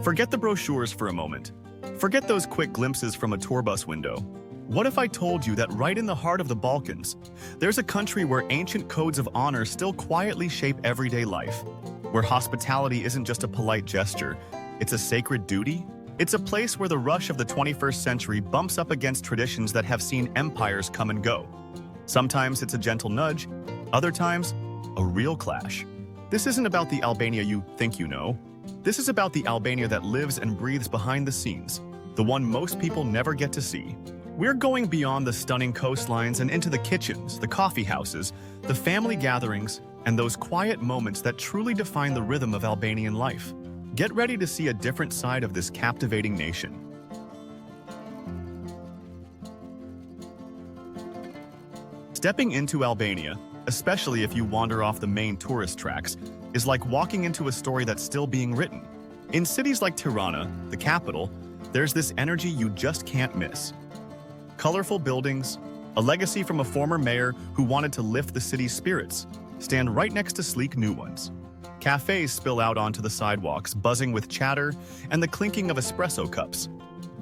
Forget the brochures for a moment. Forget those quick glimpses from a tour bus window. What if I told you that right in the heart of the Balkans, there's a country where ancient codes of honor still quietly shape everyday life? Where hospitality isn't just a polite gesture, it's a sacred duty? It's a place where the rush of the 21st century bumps up against traditions that have seen empires come and go. Sometimes it's a gentle nudge, other times, a real clash. This isn't about the Albania you think you know. This is about the Albania that lives and breathes behind the scenes, the one most people never get to see. We're going beyond the stunning coastlines and into the kitchens, the coffee houses, the family gatherings, and those quiet moments that truly define the rhythm of Albanian life. Get ready to see a different side of this captivating nation. Stepping into Albania, especially if you wander off the main tourist tracks, is like walking into a story that's still being written. In cities like Tirana, the capital, there's this energy you just can't miss. Colorful buildings, a legacy from a former mayor who wanted to lift the city's spirits, stand right next to sleek new ones. Cafes spill out onto the sidewalks, buzzing with chatter and the clinking of espresso cups.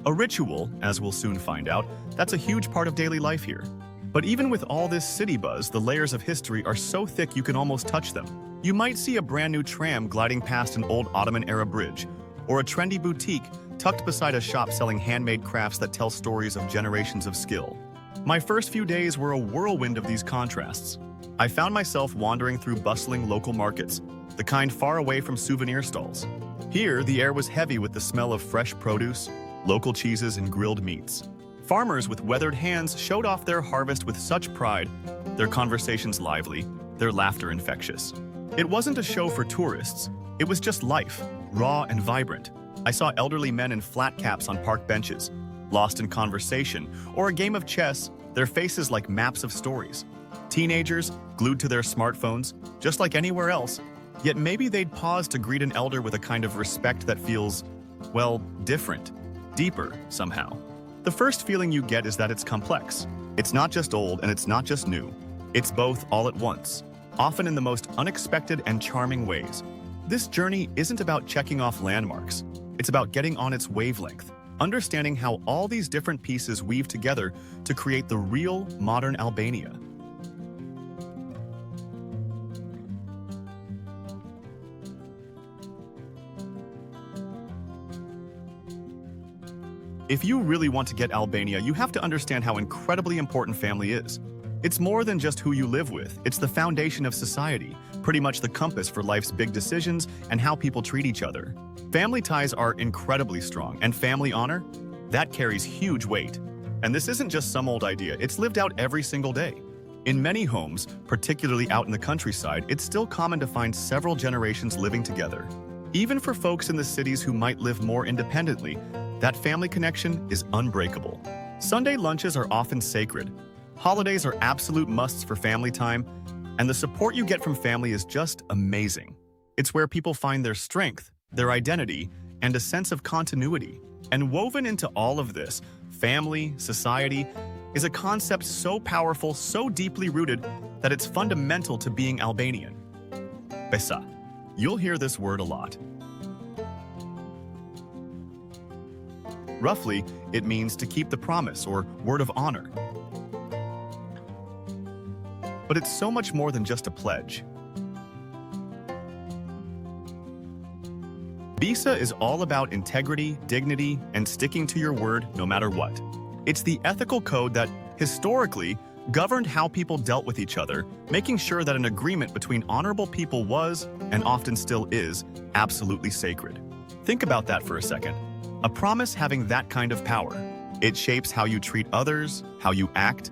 A ritual, as we'll soon find out, that's a huge part of daily life here. But even with all this city buzz, the layers of history are so thick you can almost touch them. You might see a brand new tram gliding past an old Ottoman-era bridge, or a trendy boutique tucked beside a shop selling handmade crafts that tell stories of generations of skill. My first few days were a whirlwind of these contrasts. I found myself wandering through bustling local markets, the kind far away from souvenir stalls. Here, the air was heavy with the smell of fresh produce, local cheeses, and grilled meats. Farmers with weathered hands showed off their harvest with such pride, their conversations lively, their laughter infectious. It wasn't a show for tourists, it was just life, raw and vibrant. I saw elderly men in flat caps on park benches, lost in conversation, or a game of chess, their faces like maps of stories. Teenagers, glued to their smartphones, just like anywhere else, yet maybe they'd pause to greet an elder with a kind of respect that feels, well, different, deeper somehow. The first feeling you get is that it's complex. It's not just old and it's not just new. It's both all at once, often in the most unexpected and charming ways. This journey isn't about checking off landmarks. It's about getting on its wavelength, understanding how all these different pieces weave together to create the real modern Albania. If you really want to get Albania, you have to understand how incredibly important family is. It's more than just who you live with, it's the foundation of society, pretty much the compass for life's big decisions and how people treat each other. Family ties are incredibly strong, and family honor? That carries huge weight. And this isn't just some old idea, it's lived out every single day. In many homes, particularly out in the countryside, it's still common to find several generations living together. Even for folks in the cities who might live more independently, that family connection is unbreakable. Sunday lunches are often sacred. Holidays are absolute musts for family time, and the support you get from family is just amazing. It's where people find their strength, their identity, and a sense of continuity. And woven into all of this, family, society, is a concept so powerful, so deeply rooted, that it's fundamental to being Albanian. Besa. You'll hear this word a lot. Roughly, it means to keep the promise or word of honor. But it's so much more than just a pledge. Besa is all about integrity, dignity, and sticking to your word no matter what. It's the ethical code that, historically, governed how people dealt with each other, making sure that an agreement between honorable people was, and often still is, absolutely sacred. Think about that for a second. A promise having that kind of power. It shapes how you treat others, how you act,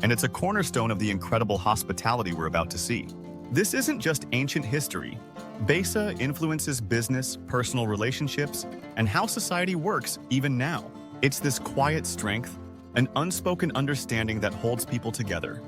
and it's a cornerstone of the incredible hospitality we're about to see. This isn't just ancient history. Besa influences business, personal relationships, and how society works even now. It's this quiet strength, an unspoken understanding that holds people together.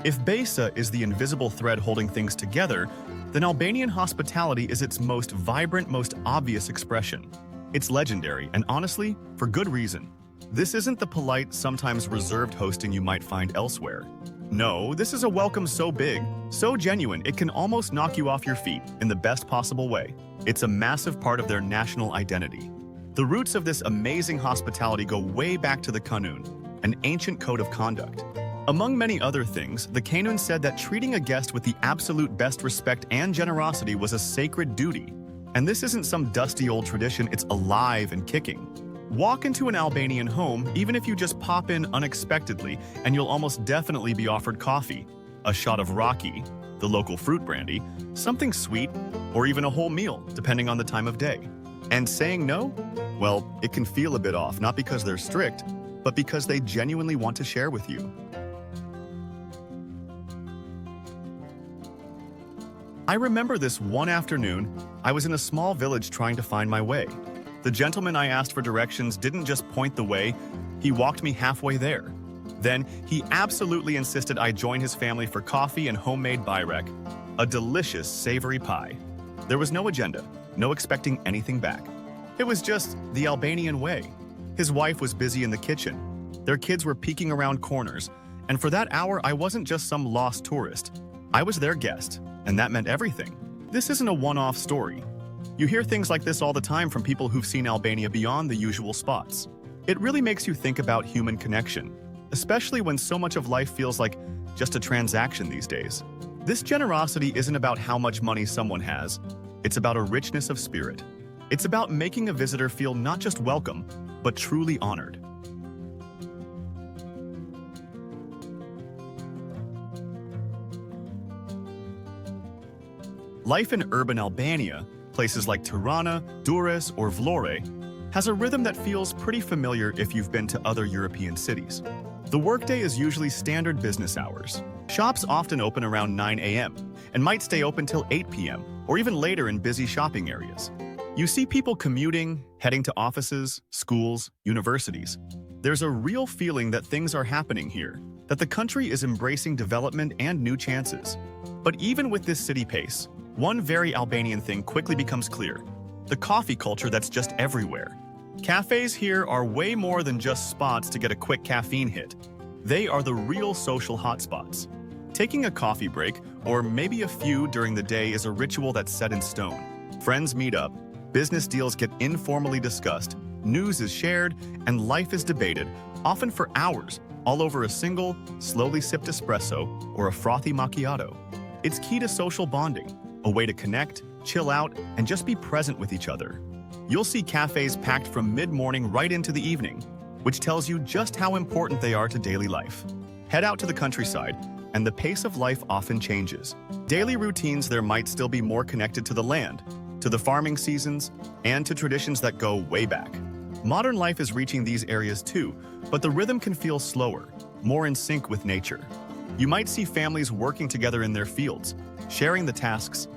If Besa is the invisible thread holding things together, then Albanian hospitality is its most vibrant, most obvious expression. It's legendary, and honestly, for good reason. This isn't the polite, sometimes reserved hosting you might find elsewhere. No, this is a welcome so big, so genuine, it can almost knock you off your feet in the best possible way. It's a massive part of their national identity. The roots of this amazing hospitality go way back to the Kanun, an ancient code of conduct. Among many other things, the Kanun said that treating a guest with the absolute best respect and generosity was a sacred duty. And this isn't some dusty old tradition, it's alive and kicking. Walk into an Albanian home, even if you just pop in unexpectedly, and you'll almost definitely be offered coffee, a shot of raki, the local fruit brandy, something sweet, or even a whole meal, depending on the time of day. And saying no? Well, it can feel a bit off, not because they're strict, but because they genuinely want to share with you. I remember this one afternoon, I was in a small village trying to find my way. The gentleman I asked for directions didn't just point the way, he walked me halfway there. Then, he absolutely insisted I join his family for coffee and homemade byrek, a delicious, savory pie. There was no agenda, no expecting anything back. It was just the Albanian way. His wife was busy in the kitchen. Their kids were peeking around corners, and for that hour I wasn't just some lost tourist. I was their guest, and that meant everything. This isn't a one-off story. You hear things like this all the time from people who've seen Albania beyond the usual spots. It really makes you think about human connection, especially when so much of life feels like just a transaction these days. This generosity isn't about how much money someone has. It's about a richness of spirit. It's about making a visitor feel not just welcome, but truly honored. Life in urban Albania, places like Tirana, Durrës, or Vlore, has a rhythm that feels pretty familiar if you've been to other European cities. The workday is usually standard business hours. Shops often open around 9 a.m. and might stay open till 8 p.m. or even later in busy shopping areas. You see people commuting, heading to offices, schools, universities. There's a real feeling that things are happening here, that the country is embracing development and new chances. But even with this city pace, one very Albanian thing quickly becomes clear: the coffee culture that's just everywhere. Cafes here are way more than just spots to get a quick caffeine hit. They are the real social hotspots. Taking a coffee break, or maybe a few during the day, is a ritual that's set in stone. Friends meet up, business deals get informally discussed, news is shared, and life is debated, often for hours, all over a single, slowly sipped espresso or a frothy macchiato. It's key to social bonding, a way to connect, chill out, and just be present with each other. You'll see cafes packed from mid-morning right into the evening, which tells you just how important they are to daily life. Head out to the countryside, and the pace of life often changes. Daily routines there might still be more connected to the land, to the farming seasons, and to traditions that go way back. Modern life is reaching these areas too, but the rhythm can feel slower, more in sync with nature. You might see families working together in their fields, sharing the tasks,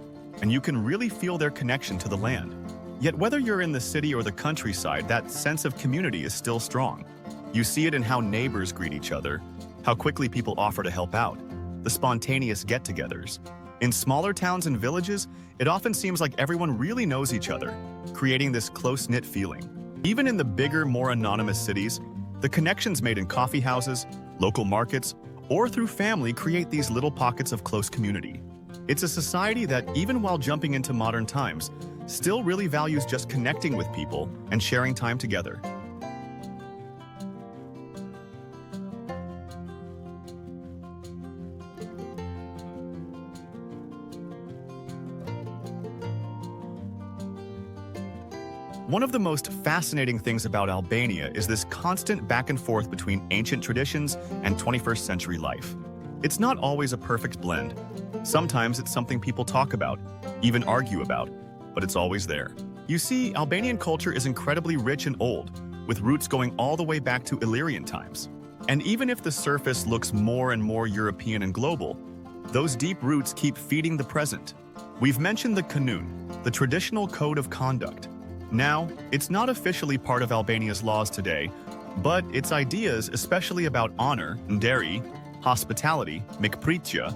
and you can really feel their connection to the land. Yet whether you're in the city or the countryside, that sense of community is still strong. You see it in how neighbors greet each other, how quickly people offer to help out, the spontaneous get-togethers. In smaller towns and villages, it often seems like everyone really knows each other, creating this close-knit feeling. Even in the bigger, more anonymous cities, the connections made in coffee houses, local markets, or through family create these little pockets of close community. It's a society that, even while jumping into modern times, still really values just connecting with people and sharing time together. One of the most fascinating things about Albania is this constant back and forth between ancient traditions and 21st century life. It's not always a perfect blend. Sometimes it's something people talk about, even argue about, but it's always there. You see, Albanian culture is incredibly rich and old, with roots going all the way back to Illyrian times. And even if the surface looks more and more European and global, those deep roots keep feeding the present. We've mentioned the Kanun, the traditional code of conduct. Now, it's not officially part of Albania's laws today, but its ideas, especially about honor, nderi, hospitality, mikpritja,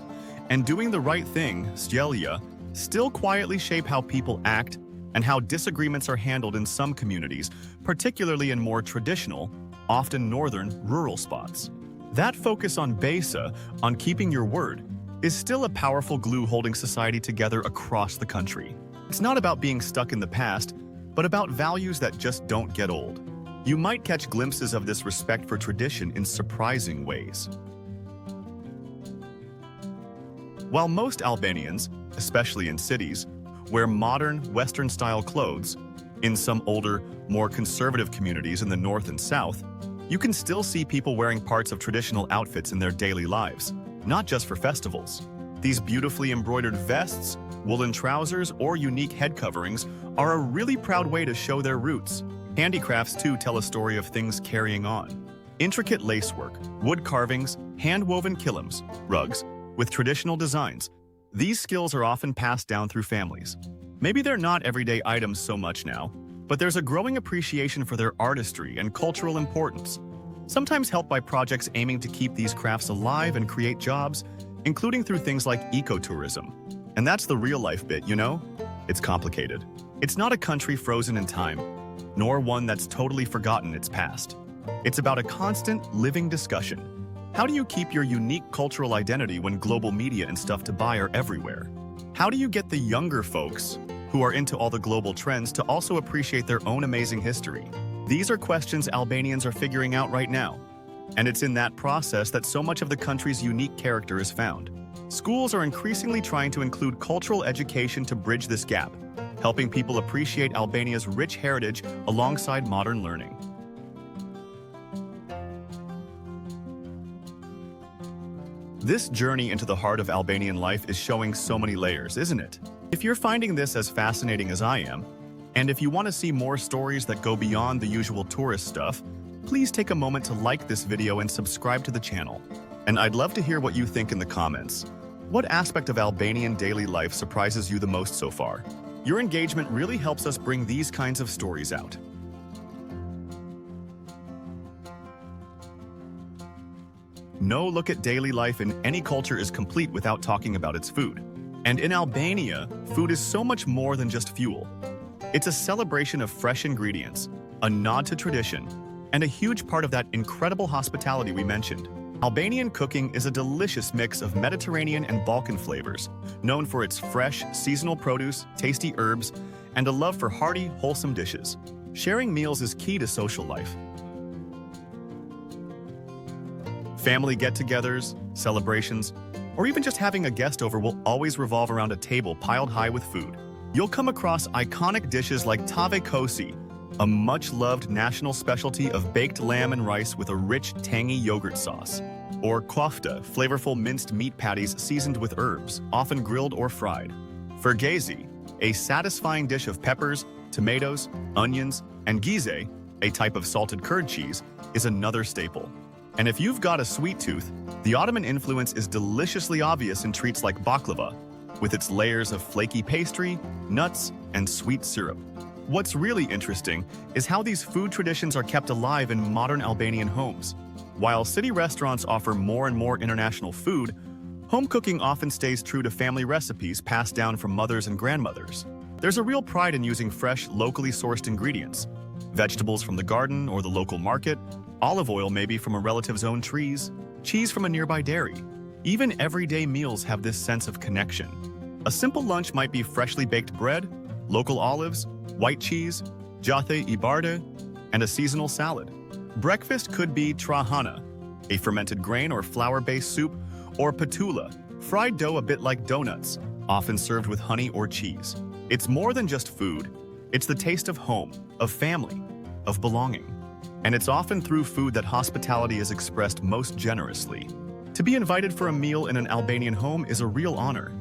and doing the right thing, sjellja, still quietly shape how people act and how disagreements are handled in some communities, particularly in more traditional, often northern, rural spots. That focus on besa, on keeping your word, is still a powerful glue holding society together across the country. It's not about being stuck in the past, but about values that just don't get old. You might catch glimpses of this respect for tradition in surprising ways. While most Albanians, especially in cities, wear modern, Western-style clothes, in some older, more conservative communities in the north and south, you can still see people wearing parts of traditional outfits in their daily lives, not just for festivals. These beautifully embroidered vests, woolen trousers, or unique head coverings are a really proud way to show their roots. Handicrafts, too, tell a story of things carrying on. Intricate lacework, wood carvings, hand-woven kilims, rugs, with traditional designs. These skills are often passed down through families. Maybe they're not everyday items so much now, but there's a growing appreciation for their artistry and cultural importance, sometimes helped by projects aiming to keep these crafts alive and create jobs, including through things like ecotourism. And that's the real-life bit, you know? It's complicated. It's not a country frozen in time, nor one that's totally forgotten its past. It's about a constant, living discussion. How do you keep your unique cultural identity when global media and stuff to buy are everywhere? How do you get the younger folks, who are into all the global trends, to also appreciate their own amazing history? These are questions Albanians are figuring out right now. And it's in that process that so much of the country's unique character is found. Schools are increasingly trying to include cultural education to bridge this gap, helping people appreciate Albania's rich heritage alongside modern learning. This journey into the heart of Albanian life is showing so many layers, isn't it? If you're finding this as fascinating as I am, and if you want to see more stories that go beyond the usual tourist stuff, please take a moment to like this video and subscribe to the channel. And I'd love to hear what you think in the comments. What aspect of Albanian daily life surprises you the most so far? Your engagement really helps us bring these kinds of stories out. No look at daily life in any culture is complete without talking about its food. And in Albania, food is so much more than just fuel. It's a celebration of fresh ingredients, a nod to tradition, and a huge part of that incredible hospitality we mentioned. Albanian cooking is a delicious mix of Mediterranean and Balkan flavors, known for its fresh, seasonal produce, tasty herbs, and a love for hearty, wholesome dishes. Sharing meals is key to social life. Family get-togethers, celebrations, or even just having a guest over will always revolve around a table piled high with food. You'll come across iconic dishes like tave kosi, a much-loved national specialty of baked lamb and rice with a rich, tangy yogurt sauce, or kofta, flavorful minced meat patties seasoned with herbs, often grilled or fried. Fergezi, a satisfying dish of peppers, tomatoes, onions, and gize, a type of salted curd cheese, is another staple. And if you've got a sweet tooth, the Ottoman influence is deliciously obvious in treats like baklava, with its layers of flaky pastry, nuts, and sweet syrup. What's really interesting is how these food traditions are kept alive in modern Albanian homes. While city restaurants offer more and more international food, home cooking often stays true to family recipes passed down from mothers and grandmothers. There's a real pride in using fresh, locally sourced ingredients, vegetables from the garden or the local market, olive oil maybe from a relative's own trees, cheese from a nearby dairy. Even everyday meals have this sense of connection. A simple lunch might be freshly baked bread, local olives, white cheese, jathe I barde, and a seasonal salad. Breakfast could be trahana, a fermented grain or flour-based soup, or patula, fried dough a bit like donuts, often served with honey or cheese. It's more than just food. It's the taste of home, of family, of belonging. And it's often through food that hospitality is expressed most generously. To be invited for a meal in an Albanian home is a real honor.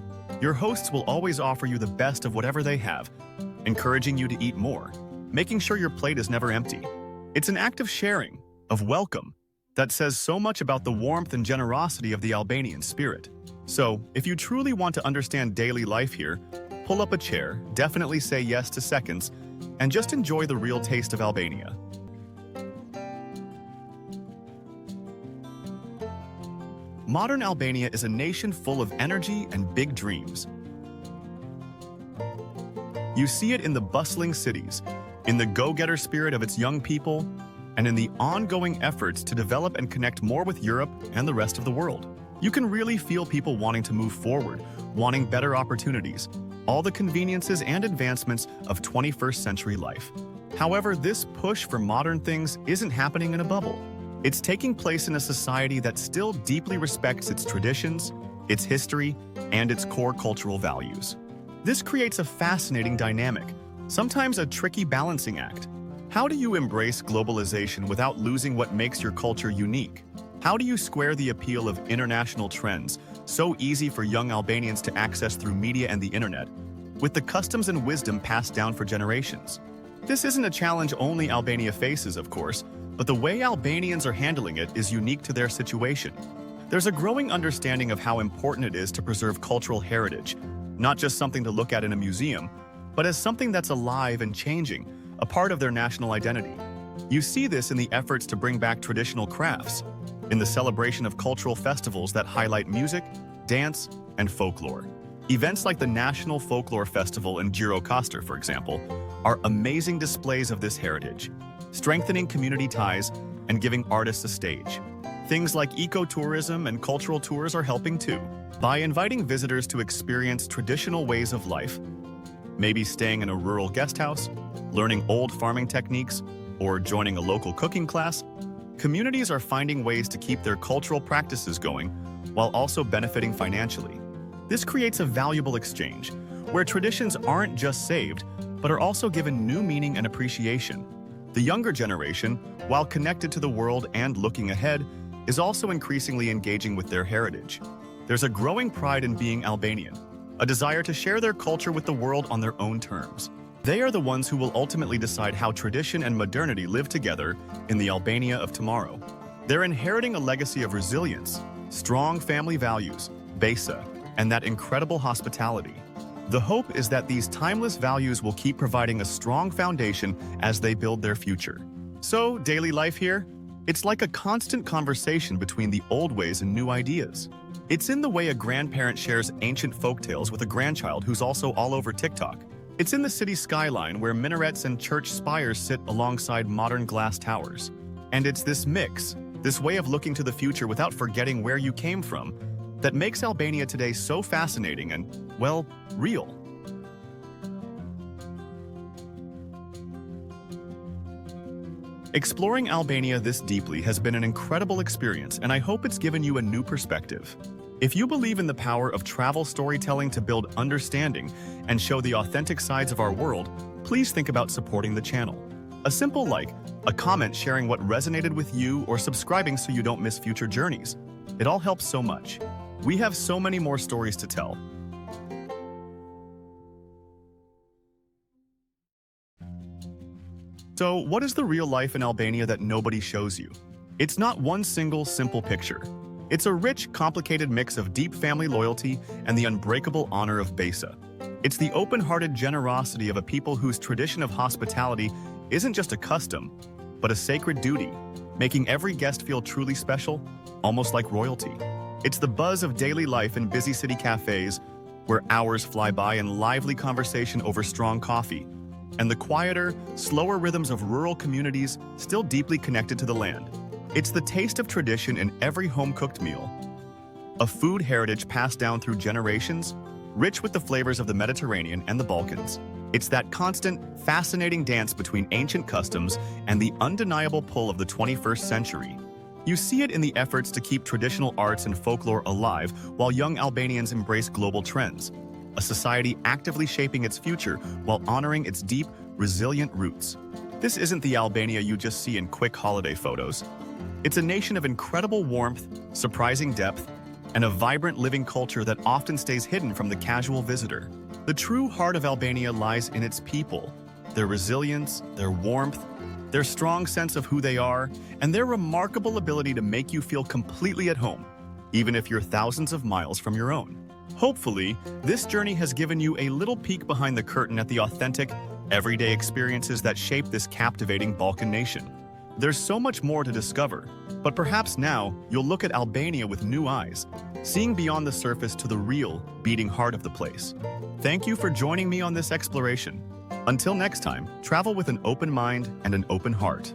Your hosts will always offer you the best of whatever they have, encouraging you to eat more, making sure your plate is never empty. It's an act of sharing, of welcome, that says so much about the warmth and generosity of the Albanian spirit. So, if you truly want to understand daily life here, pull up a chair, definitely say yes to seconds, and just enjoy the real taste of Albania. Modern Albania is a nation full of energy and big dreams. You see it in the bustling cities, in the go-getter spirit of its young people, and in the ongoing efforts to develop and connect more with Europe and the rest of the world. You can really feel people wanting to move forward, wanting better opportunities, all the conveniences and advancements of 21st century life. However, this push for modern things isn't happening in a bubble. It's taking place in a society that still deeply respects its traditions, its history, and its core cultural values. This creates a fascinating dynamic, sometimes a tricky balancing act. How do you embrace globalization without losing what makes your culture unique? How do you square the appeal of international trends, so easy for young Albanians to access through media and the internet, with the customs and wisdom passed down for generations? This isn't a challenge only Albania faces, of course, but the way Albanians are handling it is unique to their situation. There's a growing understanding of how important it is to preserve cultural heritage, not just something to look at in a museum, but as something that's alive and changing, a part of their national identity. You see this in the efforts to bring back traditional crafts, in the celebration of cultural festivals that highlight music, dance, and folklore. Events like the National Folklore Festival in Gjirokastër, for example, are amazing displays of this heritage, strengthening community ties and giving artists a stage. Things like ecotourism and cultural tours are helping too. By inviting visitors to experience traditional ways of life, maybe staying in a rural guest house, learning old farming techniques, or joining a local cooking class, communities are finding ways to keep their cultural practices going while also benefiting financially. This creates a valuable exchange, where traditions aren't just saved, but are also given new meaning and appreciation. The younger generation, while connected to the world and looking ahead, is also increasingly engaging with their heritage. There's a growing pride in being Albanian, a desire to share their culture with the world on their own terms. They are the ones who will ultimately decide how tradition and modernity live together in the Albania of tomorrow. They're inheriting a legacy of resilience, strong family values, besa, and that incredible hospitality. The hope is that these timeless values will keep providing a strong foundation as they build their future. So, daily life here? It's like a constant conversation between the old ways and new ideas. It's in the way a grandparent shares ancient folktales with a grandchild who's also all over TikTok. It's in the city skyline where minarets and church spires sit alongside modern glass towers. And it's this mix, this way of looking to the future without forgetting where you came from, that makes Albania today so fascinating and, well, real. Exploring Albania this deeply has been an incredible experience, and I hope it's given you a new perspective. If you believe in the power of travel storytelling to build understanding and show the authentic sides of our world, please think about supporting the channel. A simple like, a comment sharing what resonated with you, or subscribing so you don't miss future journeys. It all helps so much. We have so many more stories to tell. So, what is the real life in Albania that nobody shows you? It's not one single, simple picture. It's a rich, complicated mix of deep family loyalty and the unbreakable honor of besa. It's the open-hearted generosity of a people whose tradition of hospitality isn't just a custom, but a sacred duty, making every guest feel truly special, almost like royalty. It's the buzz of daily life in busy city cafes, where hours fly by in lively conversation over strong coffee, and the quieter, slower rhythms of rural communities still deeply connected to the land. It's the taste of tradition in every home-cooked meal, a food heritage passed down through generations, rich with the flavors of the Mediterranean and the Balkans. It's that constant, fascinating dance between ancient customs and the undeniable pull of the 21st century. You see it in the efforts to keep traditional arts and folklore alive while young Albanians embrace global trends, a society actively shaping its future while honoring its deep, resilient roots. This isn't the Albania you just see in quick holiday photos. It's a nation of incredible warmth, surprising depth, and a vibrant living culture that often stays hidden from the casual visitor. The true heart of Albania lies in its people, their resilience, their warmth, their strong sense of who they are, and their remarkable ability to make you feel completely at home, even if you're thousands of miles from your own. Hopefully, this journey has given you a little peek behind the curtain at the authentic, everyday experiences that shape this captivating Balkan nation. There's so much more to discover, but perhaps now you'll look at Albania with new eyes, seeing beyond the surface to the real, beating heart of the place. Thank you for joining me on this exploration. Until next time, travel with an open mind and an open heart.